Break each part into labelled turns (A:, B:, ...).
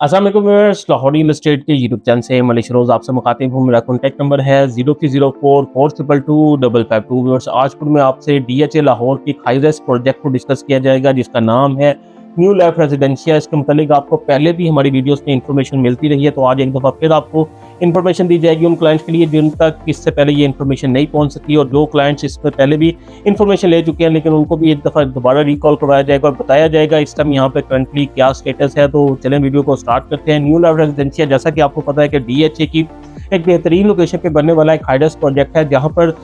A: अस्सलाम वालेकुम viewers, Lahori real estate के यूट्यूब चैनल से मलिक रोज़ आपसे मुखातिब हूँ। मेरा कॉन्टैक्ट नंबर है 0304422522। व्यूअर्स, आज फिर मैं आपसे डीएचए लाहौर की हाई राइज प्रोजेक्ट को डिस्कस किया जाएगा जिसका नाम है न्यू लाइफ रेजिडेंशिया। इसके मुतालिक आपको पहले भी हमारी वीडियोस में इंफॉर्मेशन मिलती रही है, तो आज एक दफ़ा फिर आपको इन्फॉर्मेशन दी जाएगी उन क्लाइंट्स के लिए जिन तक इससे पहले ये इन्फॉर्मेशन नहीं पहुंच सकी, और जो क्लाइंट्स इससे पहले भी इन्फॉर्मेशन ले चुके हैं लेकिन उनको भी एक दफ़ा दोबारा रिकॉल करवाया जाएगा और बताया जाएगा इस टाइम यहाँ पे करंटली क्या स्टेटस है। तो चलें वीडियो को स्टार्ट करते हैं। न्यू लाइफ रेजिडेंशिया, जैसा कि आपको पता है कि डीएचए की एक बेहतरीन लोकेशन पे बनने वाला एक हाइडेस्ट प्रोजेक्ट है, जहाँ पर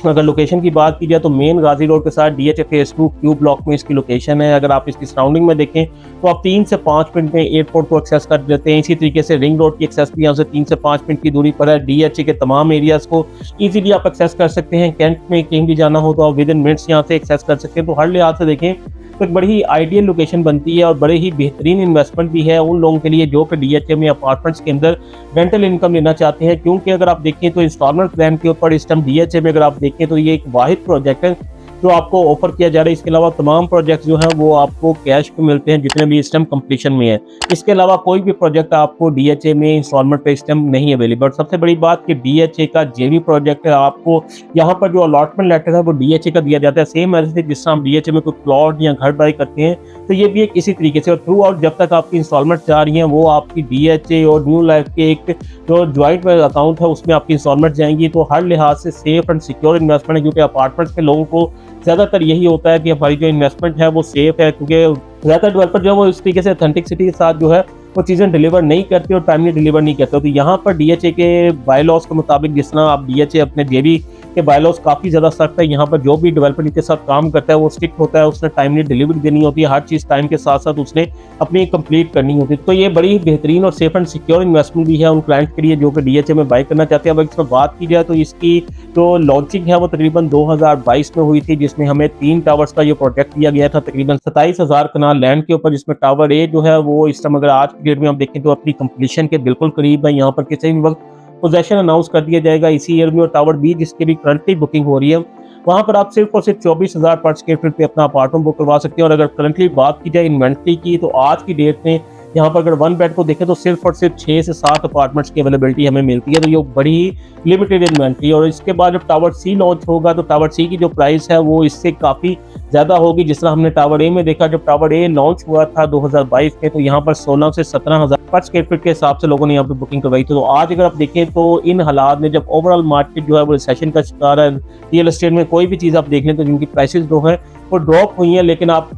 A: अगर लोकेशन की बात की जाए तो मेन गाजी रोड के साथ डीएचए फेज 2 क्यू ब्लॉक में इसकी लोकेशन है। अगर आप इसकी सराउंडिंग में देखें तो आप 3 से 5 मिनट में एयरपोर्ट को एक्सेस कर लेते हैं। इसी तरीके से रिंग रोड की एक्सेस भी यहाँ से 3 से 5 मिनट की दूरी पर है। डीएचए के तमाम एरियाज को इजीली आप एक्सेस कर सकते हैं। कैंट में कहीं भी जाना हो तो आप विद इन मिनट्स यहाँ से एक्सेस कर सकते हैं। तो हर लिहाज से देखें तो एक बड़ी ही आइडियल लोकेशन बनती है और बड़े ही बेहतरीन इन्वेस्टमेंट भी है उन लोगों के लिए जो कि डीएचए में अपार्टमेंट्स के अंदर रेंटल इनकम लेना चाहते हैं। क्योंकि अगर आप देखें तो इंस्टॉलमेंट प्लान के ऊपर इस टाइम डीएचए में अगर आप देखें तो ये एक वाहिद प्रोजेक्ट है जो आपको ऑफर किया जा रहा है। इसके अलावा तमाम प्रोजेक्ट्स जो हैं वो आपको कैश पे मिलते हैं जितने भी इस टाइम कंप्लीशन में है। इसके अलावा कोई भी प्रोजेक्ट आपको डीएचए में इंस्टॉलमेंट पे इस टाइम नहीं अवेलेबल। सबसे बड़ी बात कि डीएचए का जेवी प्रोजेक्ट है, आपको यहाँ पर जो अलॉटमेंट लेटर है वो डीएचए का दिया जाता है। सेम ऐसे जिस तरह हम डीएचए में कोई प्लॉट या घर बाई करते हैं तो ये भी एक इसी तरीके से, और थ्रू आउट जब तक आपकी इंस्टॉलमेंट जा रही हैं वो आपकी डीएचए और न्यू लाइफ के एक जो ज्वाइंट अकाउंट है उसमें आपकी इंस्टॉलमेंट जाएंगी। तो हर लिहाज से सेफ एंड सिक्योर इन्वेस्टमेंट है, क्योंकि अपार्टमेंट्स के लोगों को ज़्यादातर यही होता है कि हमारी जो इन्वेस्टमेंट है वो सेफ है, क्योंकि ज़्यादातर डेवलपर जो है वो इस तरीके से ऑथेंटिसिटी के साथ जो है वो चीज़ें डिलीवर नहीं करते और टाइमली डिलीवर नहीं करते। तो यहाँ पर डीएचए के बायलॉज के मुताबिक जिस तरह आप डीएचए अपने जेबी के बायलॉज काफ़ी ज़्यादा सख्त है। यहाँ पर जो भी डेवलपर इनके साथ काम करता है वो स्ट्रिक्ट होता है, उसने टाइमली डिलीवरी देनी होती है, हर चीज़ टाइम के साथ साथ उसने अपनी कंप्लीट करनी होती है। तो ये बड़ी बेहतरीन और सेफ एंड सिक्योर इन्वेस्टमेंट भी है उन क्लाइंट्स के लिए जो कि डीएचए में बाई करना चाहते हैं। अब इसमें बात की जाए तो इसकी जो लॉन्चिंग है वो तकरीबन 2022 में हुई थी, जिसमें हमें 3 टावर्स का ये प्रोजेक्ट दिया गया था तकरीबन 27,000 कनाल लैंड के ऊपर, जिसमें टावर ए जो है वो इस टाइम अगर आज की डेट में हम देखें तो अपनी कंप्लीशन के बिल्कुल करीब है। यहाँ पर किसी भी वक्त पोजेशन अनाउंस कर दिया जाएगा इसी ईयर में। और टावर बी जिसकी भी करंटली बुकिंग हो रही है वहाँ पर आप सिर्फ और सिर्फ 24,000 पर स्क्वायर फीट पे अपना अपार्टमेंट बुक करवा सकते हैं। और अगर करंटली बात की जाए इन्वेंट्री की तो आज की डेट में यहाँ पर अगर 1 बेड को देखें तो सिर्फ और सिर्फ 6 से 7 अपार्टमेंट्स की अवेलेबिलिटी हमें मिलती है। तो ये बड़ी ही लिमिटेड इन्वेंट्री। और इसके बाद जब टावर सी लॉन्च होगा तो टावर सी की जो प्राइस है वो इससे काफ़ी ज़्यादा होगी, जिस तरह हमने टावर ए में देखा। जब टावर ए लॉन्च हुआ था 2022 में तो यहाँ पर 16 से 17,000 पर स्क्वायर फीट के हिसाब से लोगों ने यहाँ पर बुकिंग करवाई थी। तो आज अगर आप देखें तो इन हालात में जब ओवरऑल मार्केट जो है वो रिसेशन का शिकार है, रियल एस्टेट में कोई भी चीज़ आप देख लें तो जिनकी प्राइसेस जो है वो ड्रॉप हुई हैं, लेकिन आप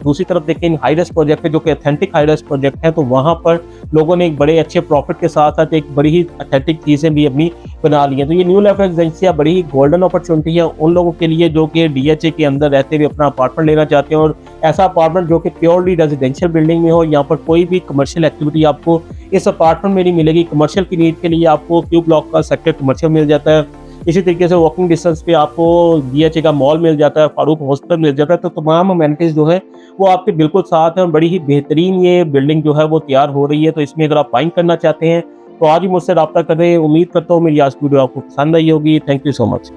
A: दूसरी तरफ देखें इन हाईरेस्ट प्रोजेक्ट है जो कि ऑथेंटिक हाईरेस्ट प्रोजेक्ट है, तो वहाँ पर लोगों ने एक बड़े अच्छे प्रॉफिट के साथ साथ एक बड़ी ही ऑथेंटिक चीज़ें भी अपनी बना ली हैं। तो ये न्यू लाइफ रेजिडेंशिया बड़ी ही गोल्डन अपॉर्चुनिटी है उन लोगों के लिए जो कि डीएचए के अंदर रहते हुए अपना अपार्टमेंट लेना चाहते हैं, और ऐसा अपार्टमेंट जो कि प्योरली रेजिडेंशियल बिल्डिंग में हो। यहाँ पर कोई भी कमर्शियल एक्टिविटी आपको इस अपार्टमेंट में नहीं मिलेगी। कमर्शियल की नीड के लिए आपको क्यू ब्लॉक का सेक्टर कमर्शियल मिल जाता है। इसी तरीके से वॉकिंग डिस्टेंस पे आपको डीएचए का मॉल मिल जाता है, फारूक हॉस्पिटल मिल जाता है। तो तमाम अमेनिटीज जो है वो आपके बिल्कुल साथ हैं और बड़ी ही बेहतरीन ये बिल्डिंग जो है वो तैयार हो रही है। तो इसमें अगर आप बाइंग करना चाहते हैं तो आज ही मुझसे रब्ता करें। उम्मीद करता हूँ मेरी आज वीडियो आपको पसंद आई होगी। Thank you so much.